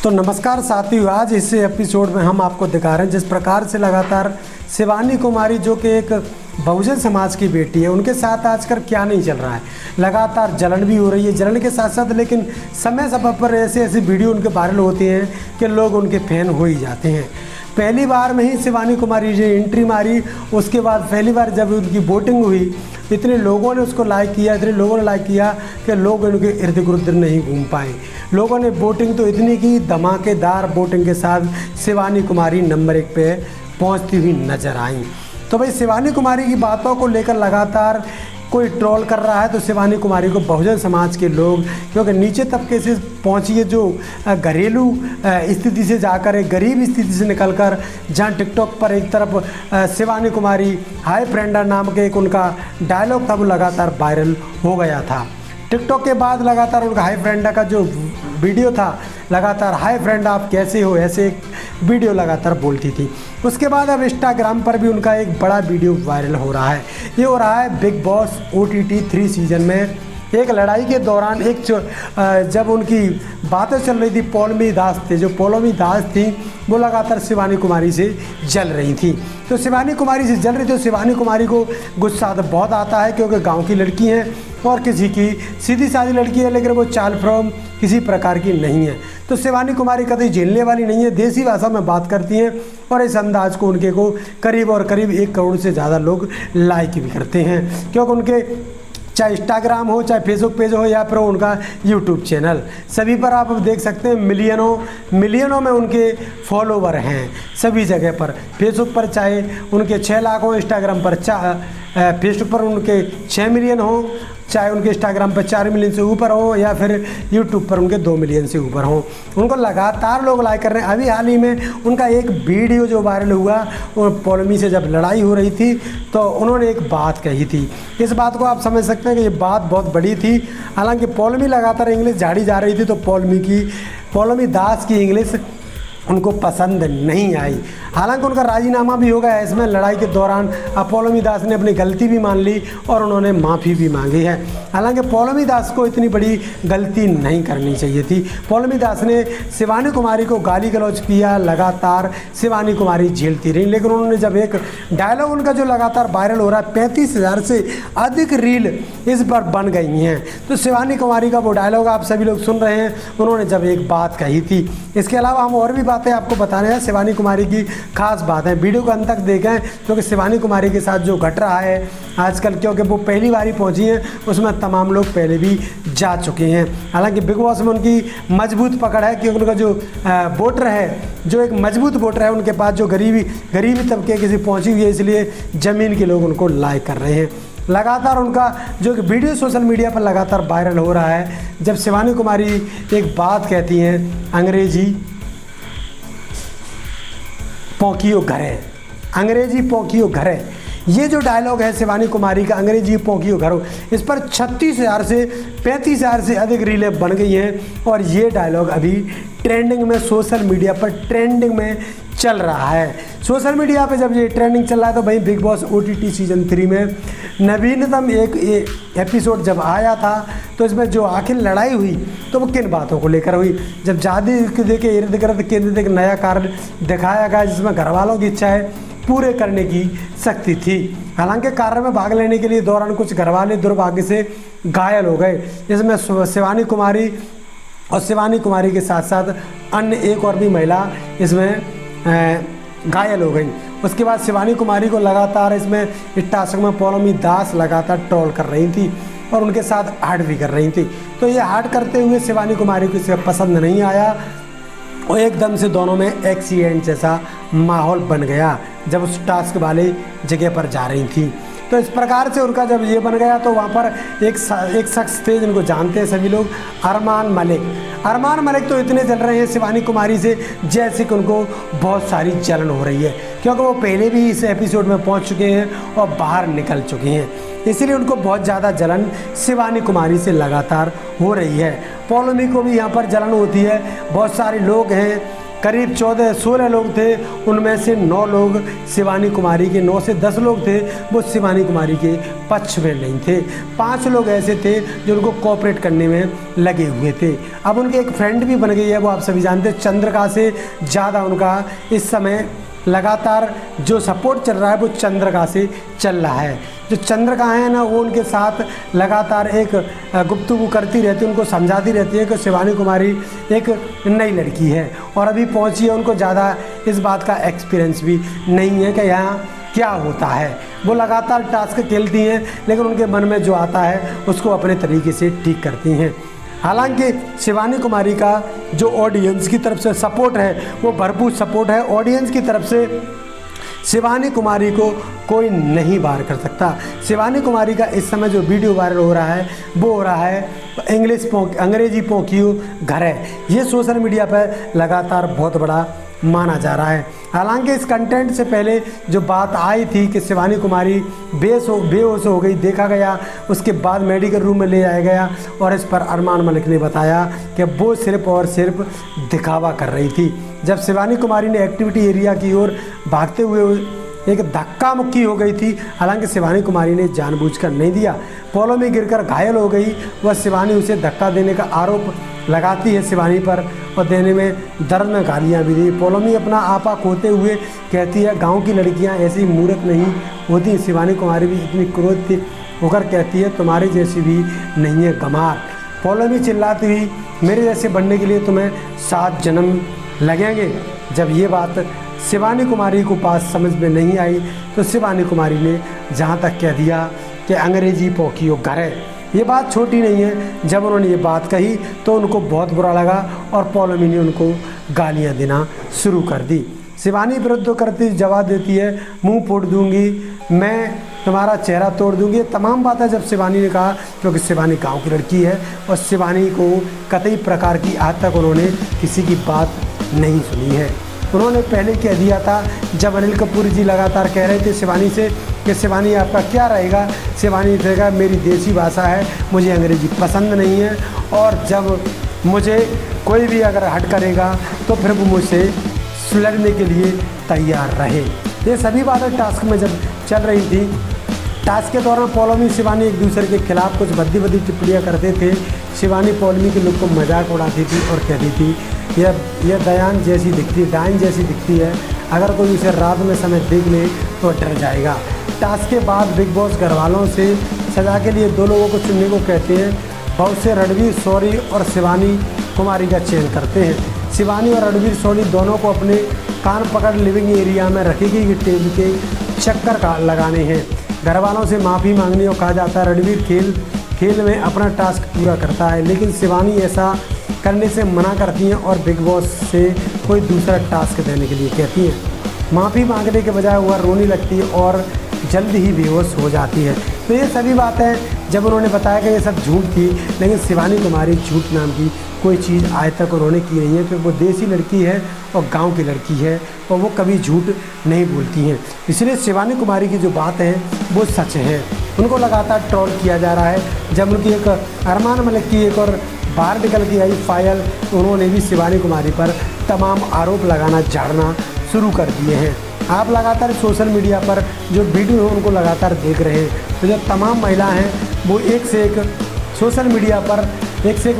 तो नमस्कार साथियों, आज इस एपिसोड में हम आपको दिखा रहे हैं जिस प्रकार से लगातार शिवानी कुमारी जो कि एक बहुजन समाज की बेटी है, उनके साथ आजकल क्या नहीं चल रहा है। लगातार जलन भी हो रही है, जलन के साथ साथ लेकिन समय समय पर ऐसे वीडियो उनके वायरल होते हैं कि लोग उनके फैन हो ही जाते हैं। पहली बार में ही शिवानी कुमारी जी एंट्री मारी, उसके बाद पहली बार जब उनकी वोटिंग हुई इतने लोगों ने उसको लाइक किया, इतने लोगों ने लाइक किया कि लोग उनके इर्द गिर्द नहीं घूम पाए। लोगों ने वोटिंग तो इतनी की, धमाकेदार वोटिंग के साथ शिवानी कुमारी नंबर 1 पे पहुंचती हुई नजर आई। तो भाई शिवानी कुमारी की बातों को लेकर लगातार कोई ट्रोल कर रहा है, तो शिवानी कुमारी को बहुजन समाज के लोग, क्योंकि नीचे तबके से पहुंची है, जो घरेलू स्थिति से जाकर एक गरीब स्थिति से निकलकर, जहां टिकटॉक पर एक तरफ शिवानी कुमारी हाय फ्रेंडा नाम के एक उनका डायलॉग था वो लगातार वायरल हो गया था। टिकटॉक के बाद लगातार उनका हाय फ्रेंडा का जो वीडियो था, लगातार हाय फ्रेंड आप कैसे हो, ऐसे एक वीडियो लगातार बोलती थी। उसके बाद अब इंस्टाग्राम पर भी उनका एक बड़ा वीडियो वायरल हो रहा है। ये हो रहा है बिग बॉस OTT 3 सीजन में एक लड़ाई के दौरान जब उनकी बातें चल रही थी, पौलमी दास थे, जो पौलमी दास थी वो लगातार शिवानी कुमारी से जल रही थी। तो शिवानी कुमारी से जल रही थी, तो शिवानी कुमारी को गुस्सा तो बहुत आता है, क्योंकि गांव की लड़की हैं और किसी की सीधी सादी लड़की है, लेकिन वो चाल फ्रॉम किसी प्रकार की नहीं है। तो शिवानी कुमारी कतई झेलने वाली नहीं है, देसी भाषा में बात करती हैं और इस अंदाज को उनके को करीब 1 करोड़ से ज़्यादा लोग लाइक भी करते हैं, क्योंकि उनके चाहे इंस्टाग्राम हो, चाहे फेसबुक पेज हो, या फिर उनका यूट्यूब चैनल, सभी पर आप देख सकते हैं मिलियनों में उनके फॉलोवर हैं सभी जगह पर। फेसबुक पर चाहे उनके 6 लाख हो, इंस्टाग्राम पर फेसबुक पर उनके 6 मिलियन हो, चाहे उनके इंस्टाग्राम पर 4 मिलियन से ऊपर हो, या फिर यूट्यूब पर उनके 2 मिलियन से ऊपर हो। उनको लगातार लोग लाइक कर रहे हैं। अभी हाल ही में उनका एक वीडियो जो वायरल हुआ, वो पौलमी से जब लड़ाई हो रही थी तो उन्होंने एक बात कही थी। इस बात को आप समझ सकते हैं कि ये बात बहुत बड़ी थी। हालांकि पौलमी लगातार इंग्लिश झाड़ी जा रही थी, तो पौलमी दास की इंग्लिश उनको पसंद नहीं आई। हालांकि उनका राजीनामा भी हो गया है इसमें लड़ाई के दौरान। अब पौलमी दास ने अपनी गलती भी मान ली और उन्होंने माफ़ी भी मांगी है। हालांकि पौलमी दास को इतनी बड़ी गलती नहीं करनी चाहिए थी। पौलमी दास ने शिवानी कुमारी को गाली गलौज किया, लगातार शिवानी कुमारी झेलती रही, लेकिन उन्होंने जब एक डायलॉग उनका जो लगातार वायरल हो रहा है, 35,000 से अधिक रील इस पर बन गई हैं। तो शिवानी कुमारी का वो डायलॉग आप सभी लोग सुन रहे हैं, उन्होंने जब एक बात कही थी। इसके अलावा हम और भी बातें आपको बताने हैं शिवानी कुमारी की खास बात है। वीडियो को अंत तक देखें, क्योंकि शिवानी कुमारी के साथ जो घट रहा है आजकल, क्योंकि वो पहली बार ही पहुंची हैं, उसमें तमाम लोग पहले भी जा चुके हैं। हालांकि बिग बॉस में उनकी मजबूत पकड़ है, क्योंकि उनका जो वोटर है, जो एक मजबूत वोटर है, उनके पास जो गरीबी तबके किसी पहुंची हुई है, इसलिए ज़मीन के लोग उनको लाइक कर रहे हैं। लगातार उनका जो वीडियो सोशल मीडिया पर लगातार वायरल हो रहा है, जब शिवानी कुमारी एक बात कहती हैं, अंग्रेजी पोंकियो घरे, अंग्रेजी पोंकियो घरे, ये जो डायलॉग है शिवानी कुमारी का, अंग्रेजी पोंकियो घरो, इस पर 36,000 से 35,000 से अधिक रीलें बन गई हैं और ये डायलॉग अभी ट्रेंडिंग में, सोशल मीडिया पर ट्रेंडिंग में चल रहा है। सोशल मीडिया पे जब ये ट्रेंडिंग चल रहा है, तो भाई बिग बॉस OTT सीजन 3 में नवीनतम एक एपिसोड जब आया था, तो इसमें जो आखिर लड़ाई हुई तो वो किन बातों को लेकर हुई। जब जादी के इर्द गिर्द केंद्रित एक नया कार्य दिखाया गया, जिसमें घर वालों की इच्छाएं पूरे करने की शक्ति थी। हालांकि कार्य में भाग लेने के लिए दौरान कुछ घरवाले दुर्भाग्य से घायल हो गए, जिसमें शिवानी कुमारी और शिवानी कुमारी के साथ साथ अन्य एक और भी महिला इसमें घायल हो गई। उसके बाद शिवानी कुमारी को लगातार इसमें इस टास्क में पौलमी दास लगातार ट्रोल कर रही थी और उनके साथ हार्ट भी कर रही थी। तो ये हार्ट करते हुए शिवानी कुमारी को इसे पसंद नहीं आया और एकदम से दोनों में एक्सीडेंट जैसा माहौल बन गया जब उस टास्क वाले जगह पर जा रही थी। तो इस प्रकार से उनका जब ये बन गया, तो वहाँ पर एक शख्स थे जिनको जानते हैं सभी लोग, अरमान मलिक तो इतने जल रहे हैं शिवानी कुमारी से जैसे कि उनको बहुत सारी जलन हो रही है, क्योंकि वो पहले भी इस एपिसोड में पहुँच चुके हैं और बाहर निकल चुके हैं, इसीलिए उनको बहुत ज़्यादा जलन शिवानी कुमारी से लगातार हो रही है। पौलमी को भी यहाँ पर जलन होती है। बहुत सारे लोग हैं करीब 14-16 लोग थे, उनमें से 9 लोग शिवानी कुमारी के, 9 से 10 लोग थे वो शिवानी कुमारी के पक्ष में नहीं थे। 5 लोग ऐसे थे जो उनको कोऑपरेट करने में लगे हुए थे। अब उनके एक फ्रेंड भी बन गई है, वो आप सभी जानते हैं। चंद्रिका से ज़्यादा उनका इस समय लगातार जो सपोर्ट चल रहा है वो चंद्रिका से चल रहा है। जो चंद्रिका है ना, वो उनके साथ लगातार एक गुफ्तगू करती रहती है, उनको समझाती रहती है कि शिवानी कुमारी एक नई लड़की है और अभी पहुंची है, उनको ज़्यादा इस बात का एक्सपीरियंस भी नहीं है कि यहाँ क्या होता है। वो लगातार टास्क खेलती हैं, लेकिन उनके मन में जो आता है उसको अपने तरीके से ठीक करती हैं। हालांकि शिवानी कुमारी का जो ऑडियंस की तरफ से सपोर्ट है वो भरपूर सपोर्ट है। ऑडियंस की तरफ से शिवानी कुमारी को कोई नहीं बाहर कर सकता। शिवानी कुमारी का इस समय जो वीडियो वायरल हो रहा है वो हो रहा है अंग्रेजी पोकियो घर है। ये सोशल मीडिया पर लगातार बहुत बड़ा माना जा रहा है। हालांकि इस कंटेंट से पहले जो बात आई थी कि शिवानी कुमारी बेहोश हो गई, देखा गया, उसके बाद मेडिकल रूम में ले जाया गया और इस पर अरमान मलिक ने बताया कि वो सिर्फ और सिर्फ दिखावा कर रही थी। जब शिवानी कुमारी ने एक्टिविटी एरिया की ओर भागते हुए एक धक्का मुक्की हो गई थी। हालांकि शिवानी कुमारी ने जानबूझकर नहीं दिया, पोलो में गिरकर घायल हो गई। वह शिवानी उसे धक्का देने का आरोप लगाती है शिवानी पर और देने में दर्द में गालियाँ भी दी। पोलोमी अपना आपा खोते हुए कहती है गांव की लड़कियां ऐसी मूर्ख नहीं होती। शिवानी कुमारी भी इतनी क्रोध थी होकर कहती है तुम्हारी जैसी भी नहीं है गमार। पोलोमी चिल्लाती हुई मेरे जैसे बनने के लिए तुम्हें 7 जन्म लगेंगे। जब ये बात शिवानी कुमारी को पास समझ में नहीं आई तो शिवानी कुमारी ने जहाँ तक कह दिया कि अंग्रेजी पोकियो घर है। ये बात छोटी नहीं है। जब उन्होंने ये बात कही तो उनको बहुत बुरा लगा और पोलोमी ने उनको गालियां देना शुरू कर दी। शिवानी विरुद्ध करती जवाब देती है मुंह फोड़ दूंगी, मैं तुम्हारा चेहरा तोड़ दूंगी। ये तमाम बातें जब शिवानी ने कहा, क्योंकि शिवानी गांव की लड़की है और शिवानी को कतई प्रकार की आज तक उन्होंने किसी की बात नहीं सुनी है। उन्होंने पहले कह दिया था जब अनिल कपूर जी लगातार कह रहे थे शिवानी से कि शिवानी आपका क्या रहेगा, शिवानी कहेगा मेरी देसी भाषा है, मुझे अंग्रेजी पसंद नहीं है और जब मुझे कोई भी अगर हट करेगा तो फिर वो मुझसे लड़ने के लिए तैयार रहे। ये सभी बातें टास्क में जब चल रही थी, टास्क के दौरान पोलोमी शिवानी एक दूसरे के खिलाफ कुछ भद्दी टिप्पणियाँ करते थे। शिवानी पोलोमी के लुक को मजाक उड़ाती थी और कहती थी यह डायन जैसी दिखती है, अगर कोई उसे रात में समय देख ले तो डर जाएगा। टास्क के बाद बिग बॉस घर वालों से सजा के लिए 2 लोगों को चुनने को कहते हैं। बहुत से रणवीर शौरी और शिवानी कुमारी का चयन करते हैं। शिवानी और रणवीर शौरी दोनों को अपने कान पकड़ लिविंग एरिया में रखेगी कि टेबल के चक्कर का लगाने हैं। घर वालों से माफ़ी मांगनी और कहा जाता है रणवीर खेल में अपना टास्क पूरा करता है, लेकिन शिवानी ऐसा करने से मना करती हैं और बिग बॉस से कोई दूसरा टास्क देने के लिए कहती हैं। माफ़ी मांगने के बजाय वह रोने लगती है और जल्द ही बेहोश हो जाती है। तो ये सभी बातें जब उन्होंने बताया कि ये सब झूठ थी, लेकिन शिवानी कुमारी झूठ नाम की कोई चीज़ आज तक उन्होंने की नहीं है, क्योंकि वो देसी लड़की है और गांव की लड़की है और वो कभी झूठ नहीं बोलती हैं। इसलिए शिवानी कुमारी की जो बात है वो सच है। उनको लगातार ट्रोल किया जा रहा है। जब उनकी एक अरमान मलिक की एक और बाहर निकल के आई फाइल, उन्होंने भी शिवानी कुमारी पर तमाम आरोप लगाना झाड़ना शुरू कर दिए हैं। आप लगातार सोशल मीडिया पर जो वीडियो है उनको लगातार देख रहे हैं, तो जो तमाम महिलाएं हैं वो एक से एक सोशल मीडिया पर एक से एक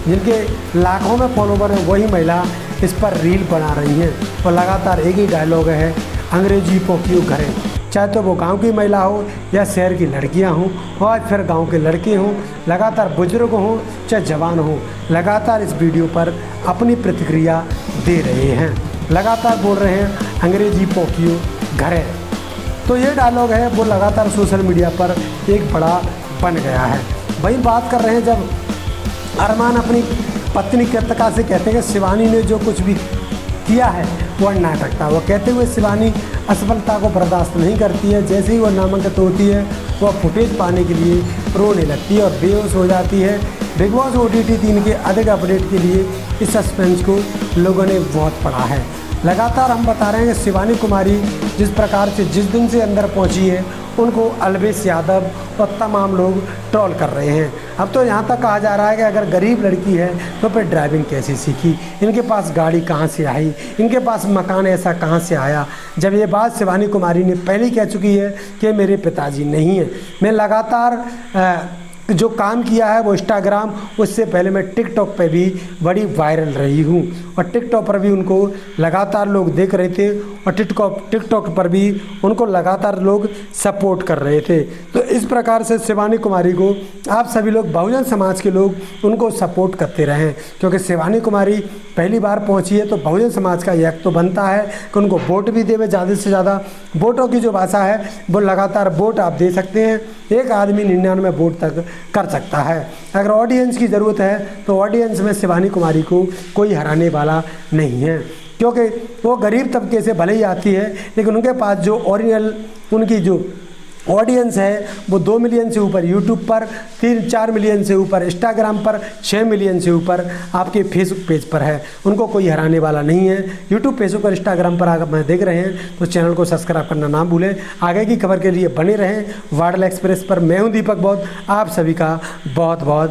जिनके लाखों में फॉलोवर हैं वही महिला इस पर रील बना रही हैं और लगातार एक ही डायलॉग है अंग्रेजी पोकियो घर है। चाहे तो वो गांव की महिला हो या शहर की लड़कियां हों और फिर गांव के लड़के हों, लगातार बुजुर्ग हों चाहे जवान हों, लगातार इस वीडियो पर अपनी प्रतिक्रिया दे रहे हैं, लगातार बोल रहे हैं अंग्रेजी पोकियो घर है। तो ये डायलॉग है वो लगातार सोशल मीडिया पर एक बड़ा बन गया है। वही बात कर रहे हैं जब अरमान अपनी पत्नी कृतिका से कहते हैं कि शिवानी ने जो कुछ भी किया है वह नाटक था। वह कहते हुए शिवानी असफलता को बर्दाश्त नहीं करती है। जैसे ही वह नामांकित होती है वह फुटेज पाने के लिए रोने लगती है और बेहोश हो जाती है। बिग बॉस OTT 3 के अधिक अपडेट के लिए इस सस्पेंस को लोगों ने बहुत पढ़ा है। लगातार हम बता रहे हैं कि शिवानी कुमारी जिस प्रकार से जिस दिन से अंदर पहुंची है उनको अलवेश यादव और तमाम लोग ट्रोल कर रहे हैं। अब तो यहाँ तक कहा जा रहा है कि अगर गरीब लड़की है तो फिर ड्राइविंग कैसे सीखी, इनके पास गाड़ी कहाँ से आई, इनके पास मकान ऐसा कहाँ से आया, जब ये बात शिवानी कुमारी ने पहले ही कह चुकी है कि मेरे पिताजी नहीं है। मैं लगातार जो काम किया है वो इंस्टाग्राम, उससे पहले मैं टिकटॉक पे भी बड़ी वायरल रही हूँ और टिकटॉक पर भी उनको लगातार लोग देख रहे थे और टिकटॉक पर भी उनको लगातार लोग सपोर्ट कर रहे थे। तो इस प्रकार से शिवानी कुमारी को आप सभी लोग बहुजन समाज के लोग उनको सपोर्ट करते रहें, क्योंकि शिवानी कुमारी पहली बार पहुंची है तो बहुजन समाज का यह तो बनता है कि उनको वोट भी देवे, ज़्यादा से ज़्यादा। वोटों की जो भाषा है वो लगातार वोट आप दे सकते हैं, एक आदमी 99 वोट तक कर सकता है। अगर ऑडियंस की ज़रूरत है तो ऑडियंस में शिवानी कुमारी को कोई हराने वाला नहीं है, क्योंकि वो गरीब तबके से भले ही आती है लेकिन उनके पास जो ओरिजिनल उनकी जो ऑडियंस है वो 2 मिलियन से ऊपर यूट्यूब पर, 3-4 मिलियन से ऊपर इंस्टाग्राम पर, 6 मिलियन से ऊपर आपके फेसबुक पेज पर है। उनको कोई हराने वाला नहीं है। यूट्यूब, फेसबुक और इंस्टाग्राम पर अगर मैं देख रहे हैं तो चैनल को सब्सक्राइब करना ना भूलें। आगे की खबर के लिए बने रहें वाडला एक्सप्रेस पर। मैं हूं दीपक बौद्ध, आप सभी का बहुत बहुत